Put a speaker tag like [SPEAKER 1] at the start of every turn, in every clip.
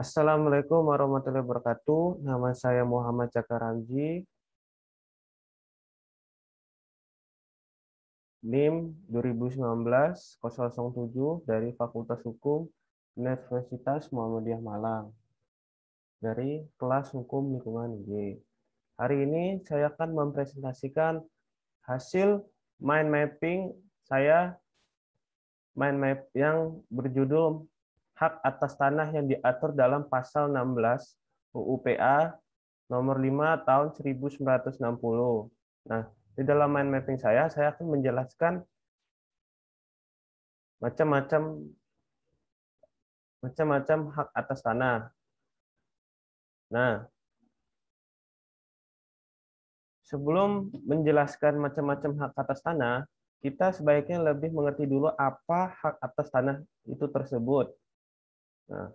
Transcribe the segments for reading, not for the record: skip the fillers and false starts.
[SPEAKER 1] Assalamualaikum warahmatullahi wabarakatuh. Nama saya Muhammad Cakar Ramzi, NIM 2019-007 dari Fakultas Hukum Universitas Muhammadiyah Malang, dari kelas Hukum Lingkungan IG. Hari ini saya akan mempresentasikan hasil mind mapping saya, mind map yang berjudul hak atas tanah yang diatur dalam pasal 16 UU PA nomor 5 tahun 1960. Nah, di dalam mind mapping saya akan menjelaskan macam-macam hak atas tanah. Nah, sebelum menjelaskan macam-macam hak atas tanah, kita sebaiknya lebih mengerti dulu apa hak atas tanah itu tersebut. Nah,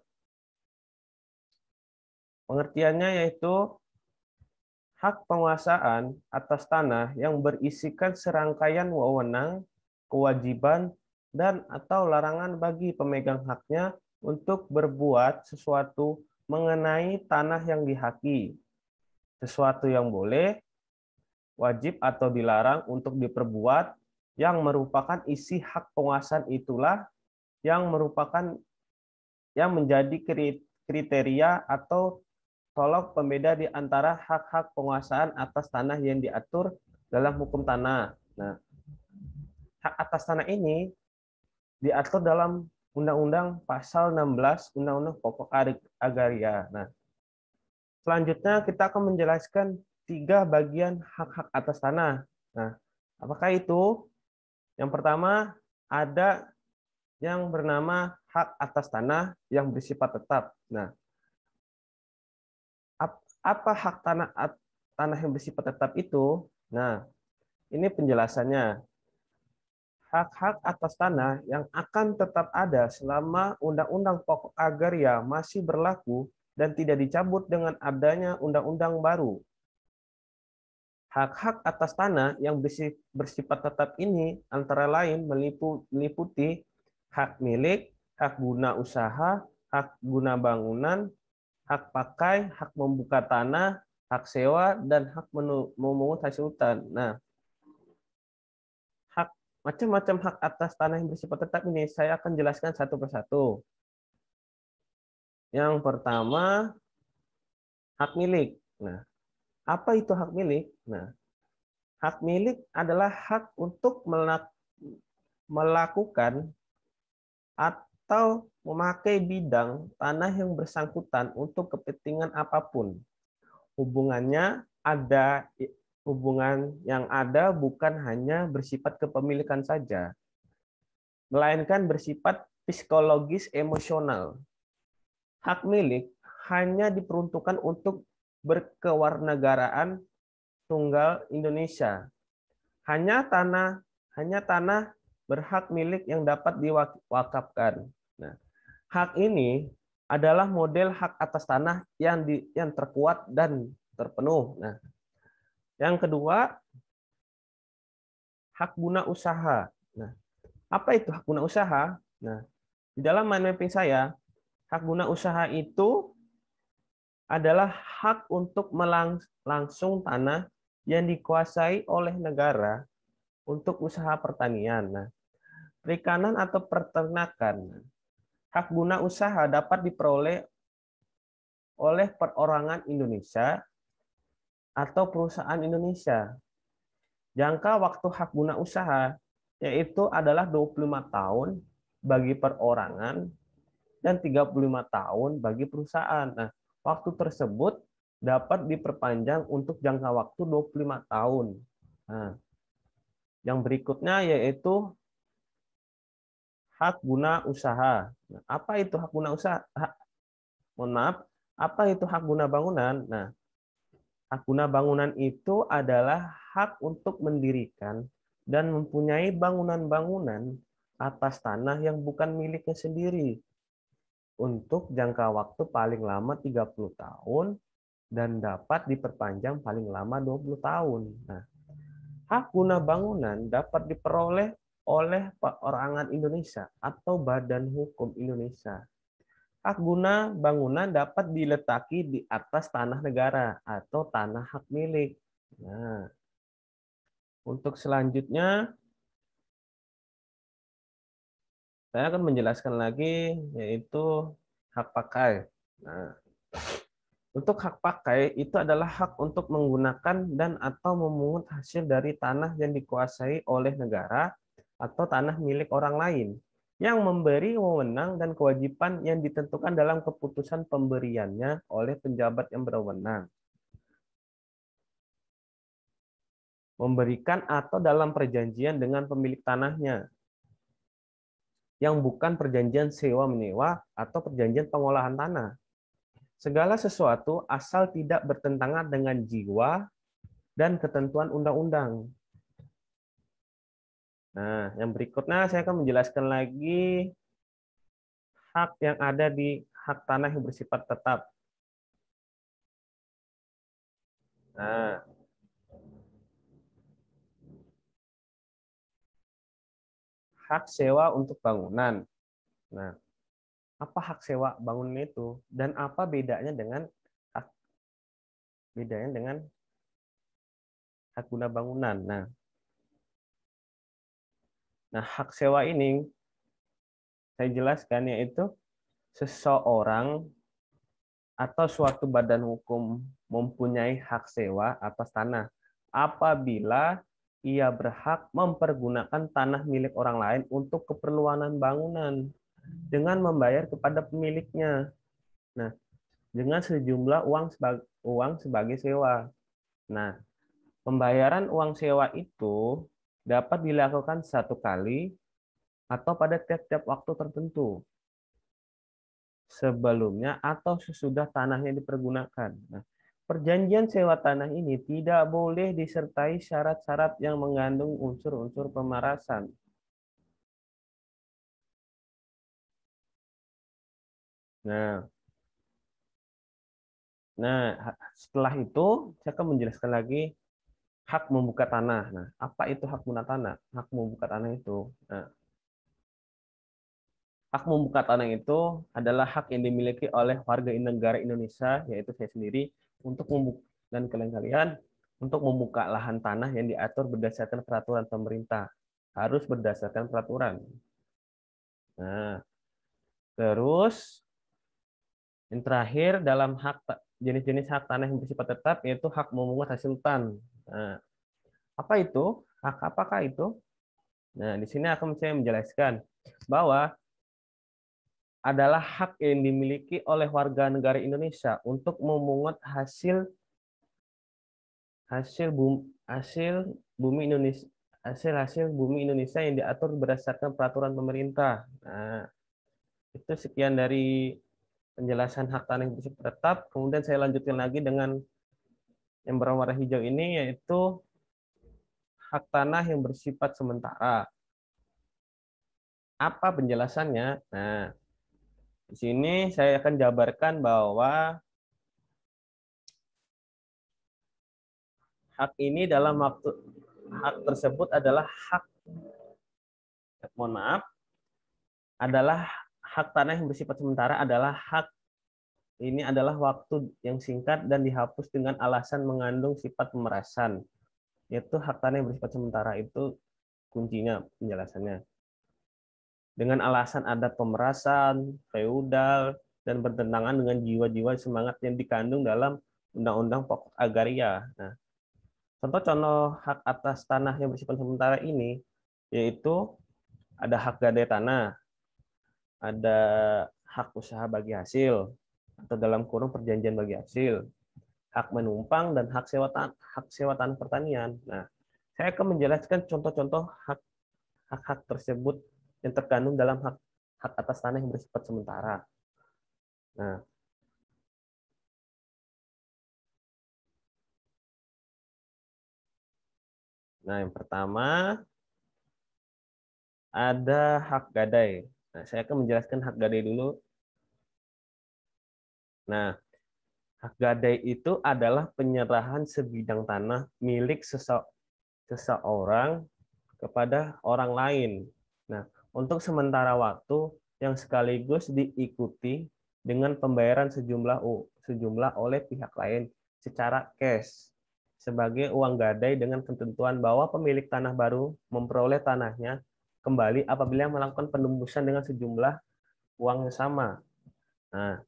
[SPEAKER 1] pengertiannya yaitu hak penguasaan atas tanah yang berisikan serangkaian wewenang, kewajiban, dan atau larangan bagi pemegang haknya untuk berbuat sesuatu mengenai tanah yang dihaki. Sesuatu yang boleh, wajib atau dilarang untuk diperbuat yang merupakan isi hak penguasaan itulah yang menjadi kriteria atau tolok pembeda di antara hak-hak penguasaan atas tanah yang diatur dalam hukum tanah. Nah, hak atas tanah ini diatur dalam Undang-Undang Pasal 16 Undang-Undang Pokok Agraria. Nah, selanjutnya kita akan menjelaskan 3 bagian hak-hak atas tanah. Nah, apakah itu? Yang pertama, ada yang bernama hak atas tanah yang bersifat tetap. Nah, apa hak tanah yang bersifat tetap itu? Nah, ini penjelasannya. Hak-hak atas tanah yang akan tetap ada selama Undang-Undang Pokok Agraria masih berlaku dan tidak dicabut dengan adanya undang-undang baru. Hak-hak atas tanah yang bersifat tetap ini antara lain meliputi hak milik, hak guna usaha, hak guna bangunan, hak pakai, hak membuka tanah, hak sewa, dan hak memungut hasil hutan. Nah, macam-macam hak atas tanah yang bersifat tetap ini saya akan jelaskan satu persatu. Yang pertama, hak milik. Nah, apa itu hak milik? Nah, hak milik adalah hak untuk melakukan atau memakai bidang tanah yang bersangkutan untuk kepentingan apapun. Hubungan yang ada bukan hanya bersifat kepemilikan saja, melainkan bersifat psikologis emosional. Hak milik hanya diperuntukkan untuk berkewarganegaraan tunggal Indonesia. Hanya tanah berhak milik yang dapat diwakafkan. Nah, hak ini adalah model hak atas tanah yang terkuat dan terpenuh. Nah, yang kedua, hak guna usaha. Nah, apa itu hak guna usaha? Nah, di dalam mind mapping saya, hak guna usaha itu adalah hak untuk langsung tanah yang dikuasai oleh negara untuk usaha pertanian. Nah, perikanan atau peternakan. Hak guna usaha dapat diperoleh oleh perorangan Indonesia atau perusahaan Indonesia. Jangka waktu hak guna usaha yaitu adalah 25 tahun bagi perorangan dan 35 tahun bagi perusahaan. Nah, waktu tersebut dapat diperpanjang untuk jangka waktu 25 tahun. Nah, yang berikutnya yaitu hak guna usaha. Nah, apa itu hak guna usaha? Mohon maaf, apa itu hak guna bangunan? Nah, hak guna bangunan itu adalah hak untuk mendirikan dan mempunyai bangunan-bangunan atas tanah yang bukan miliknya sendiri untuk jangka waktu paling lama 30 tahun dan dapat diperpanjang paling lama 20 tahun. Nah, hak guna bangunan dapat diperoleh oleh perorangan Indonesia atau Badan Hukum Indonesia. hak guna bangunan dapat diletaki di atas tanah negara atau tanah hak milik. Nah, untuk selanjutnya saya akan menjelaskan lagi yaitu hak pakai. Nah, untuk hak pakai itu adalah hak untuk menggunakan dan atau memungut hasil dari tanah yang dikuasai oleh negara atau tanah milik orang lain yang memberi wewenang dan kewajiban yang ditentukan dalam keputusan pemberiannya oleh penjabat yang berwenang. Memberikan atau dalam perjanjian dengan pemilik tanahnya yang bukan perjanjian sewa-menyewa atau perjanjian pengolahan tanah. Segala sesuatu asal tidak bertentangan dengan jiwa dan ketentuan undang-undang. Nah, yang berikutnya saya akan menjelaskan lagi hak yang ada di hak tanah yang bersifat tetap. Nah, hak sewa untuk bangunan. Nah, apa hak sewa bangunan itu dan apa hak bedanya dengan hak guna bangunan? Nah, hak sewa ini saya jelaskan yaitu seseorang atau suatu badan hukum mempunyai hak sewa atas tanah apabila ia berhak mempergunakan tanah milik orang lain untuk keperluan bangunan dengan membayar kepada pemiliknya. Nah, dengan sejumlah uang sebagai sewa. Nah, pembayaran uang sewa itu dapat dilakukan satu kali atau pada tiap-tiap waktu tertentu sebelumnya atau sesudah tanahnya dipergunakan. Nah, perjanjian sewa tanah ini tidak boleh disertai syarat-syarat yang mengandung unsur-unsur pemerasan. Nah, setelah itu saya akan menjelaskan lagi hak membuka tanah. Nah, apa itu hak guna tanah? Hak membuka tanah itu. Nah, hak membuka tanah itu adalah hak yang dimiliki oleh warga negara Indonesia, yaitu saya sendiri, untuk membuka dan kalian-kalian untuk membuka lahan tanah yang diatur berdasarkan peraturan pemerintah. Harus berdasarkan peraturan. Nah, terus yang terakhir dalam jenis-jenis hak tanah yang bersifat tetap yaitu hak memungut hasil hutan. Nah, apa itu? Hak apakah itu? Nah, di sini saya menjelaskan bahwa adalah hak yang dimiliki oleh warga negara Indonesia untuk memungut hasil hasil bumi, hasil bumi Indonesia hasil bumi Indonesia yang diatur berdasarkan peraturan pemerintah. Nah, itu sekian dari penjelasan hak tanah yang bersifat tetap. Kemudian saya lanjutkan lagi dengan yang berwarna hijau ini yaitu hak tanah yang bersifat sementara. Apa penjelasannya? Nah, di sini saya akan jabarkan bahwa hak ini dalam waktu hak tersebut adalah mohon maaf, adalah hak tanah yang bersifat sementara adalah hak ini adalah waktu yang singkat dan dihapus dengan alasan mengandung sifat pemerasan. Yaitu hak tanah yang bersifat sementara itu kuncinya penjelasannya. Dengan alasan ada pemerasan, feudal, dan bertentangan dengan jiwa-jiwa semangat yang dikandung dalam Undang-Undang Pokok Agraria. Nah, contoh-contoh hak atas tanah yang bersifat sementara ini yaitu ada hak gadai tanah, ada hak usaha bagi hasil atau dalam kurung perjanjian bagi hasil, hak menumpang dan hak sewa tanah pertanian. Nah, saya akan menjelaskan contoh-contoh hak-hak tersebut yang terkandung dalam hak atas tanah yang bersifat sementara. Nah, yang pertama ada hak gadai. Nah, saya akan menjelaskan hak gadai dulu. Nah, hak gadai itu adalah penyerahan sebidang tanah milik seseorang kepada orang lain. Nah, untuk sementara waktu yang sekaligus diikuti dengan pembayaran sejumlah oleh pihak lain secara cash sebagai uang gadai dengan ketentuan bahwa pemilik tanah baru memperoleh tanahnya kembali apabila melakukan penembusan dengan sejumlah uang yang sama. Nah,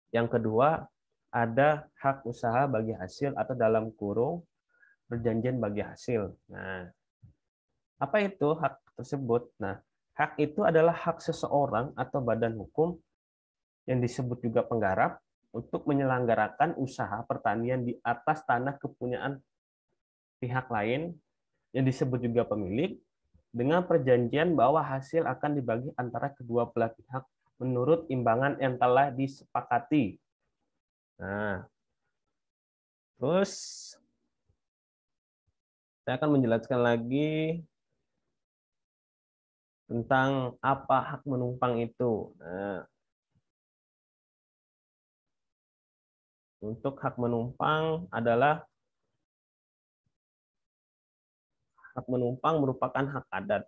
[SPEAKER 1] yang kedua ada hak usaha bagi hasil atau dalam kurung perjanjian bagi hasil. Nah, apa itu hak tersebut? Nah, hak itu adalah hak seseorang atau badan hukum yang disebut juga penggarap untuk menyelenggarakan usaha pertanian di atas tanah kepunyaan pihak lain yang disebut juga pemilik dengan perjanjian bahwa hasil akan dibagi antara kedua belah pihak menurut imbangan yang telah disepakati. Nah, terus saya akan menjelaskan lagi tentang apa hak menumpang itu. Nah, untuk hak menumpang adalah hak menumpang merupakan hak adat.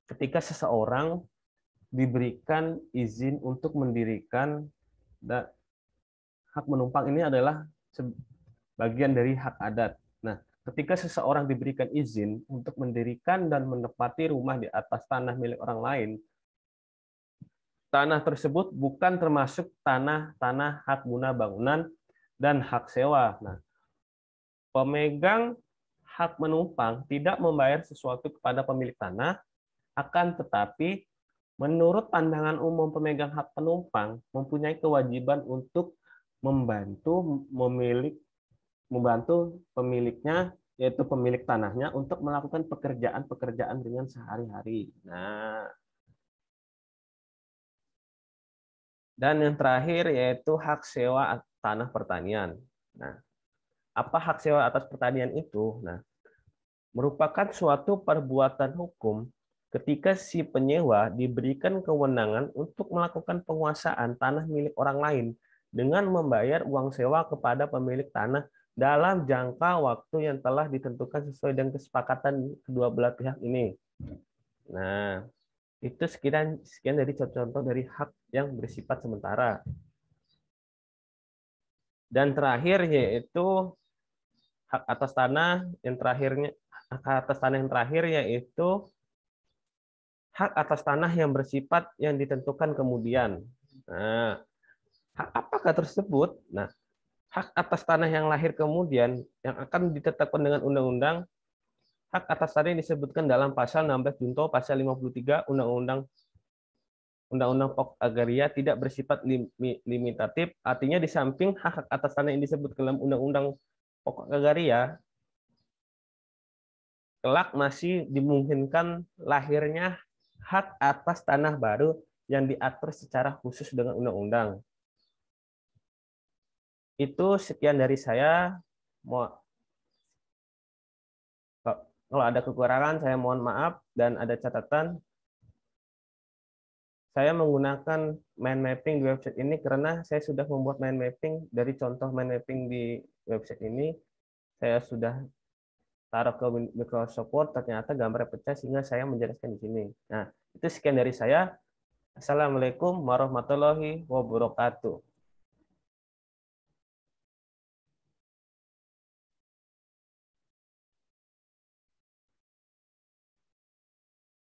[SPEAKER 1] Ketika seseorang diberikan izin untuk mendirikan, hak menumpang ini adalah bagian dari hak adat. Nah, ketika seseorang diberikan izin untuk mendirikan dan menempati rumah di atas tanah milik orang lain, tanah tersebut bukan termasuk tanah hak guna bangunan dan hak sewa. Nah, pemegang hak menumpang tidak membayar sesuatu kepada pemilik tanah, akan tetapi menurut pandangan umum pemegang hak penumpang mempunyai kewajiban untuk membantu pemiliknya, yaitu pemilik tanahnya, untuk melakukan pekerjaan-pekerjaan dengan sehari-hari. Nah, dan yang terakhir yaitu hak sewa tanah pertanian. Nah, apa hak sewa atas pertanian itu? Nah, merupakan suatu perbuatan hukum ketika si penyewa diberikan kewenangan untuk melakukan penguasaan tanah milik orang lain dengan membayar uang sewa kepada pemilik tanah dalam jangka waktu yang telah ditentukan sesuai dengan kesepakatan kedua belah pihak ini. Nah, itu sekian dari contoh-contoh dari hak yang bersifat sementara. Dan terakhir yaitu hak atas tanah yang terakhir yaitu hak atas tanah yang bersifat yang ditentukan kemudian. Nah, hak apakah tersebut? Nah, hak atas tanah yang lahir kemudian yang akan ditetapkan dengan undang-undang. Hak atas tanah yang disebutkan dalam pasal 16 junto pasal 53 Undang-Undang Pokok Agraria tidak bersifat limitatif. Artinya di samping hak atas tanah yang disebut dalam Undang-Undang Pokok Agraria, kelak masih dimungkinkan lahirnya hak atas tanah baru yang diatur secara khusus dengan undang-undang. Itu sekian dari saya. Kalau ada kekurangan, saya mohon maaf, dan ada catatan. Saya menggunakan mind mapping di website ini karena saya sudah membuat mind mapping dari contoh mind mapping di website ini. Saya sudah taruh ke Microsoft Word, ternyata gambarnya pecah sehingga saya menjelaskan di sini. Nah, itu sekian dari saya. Assalamualaikum warahmatullahi wabarakatuh.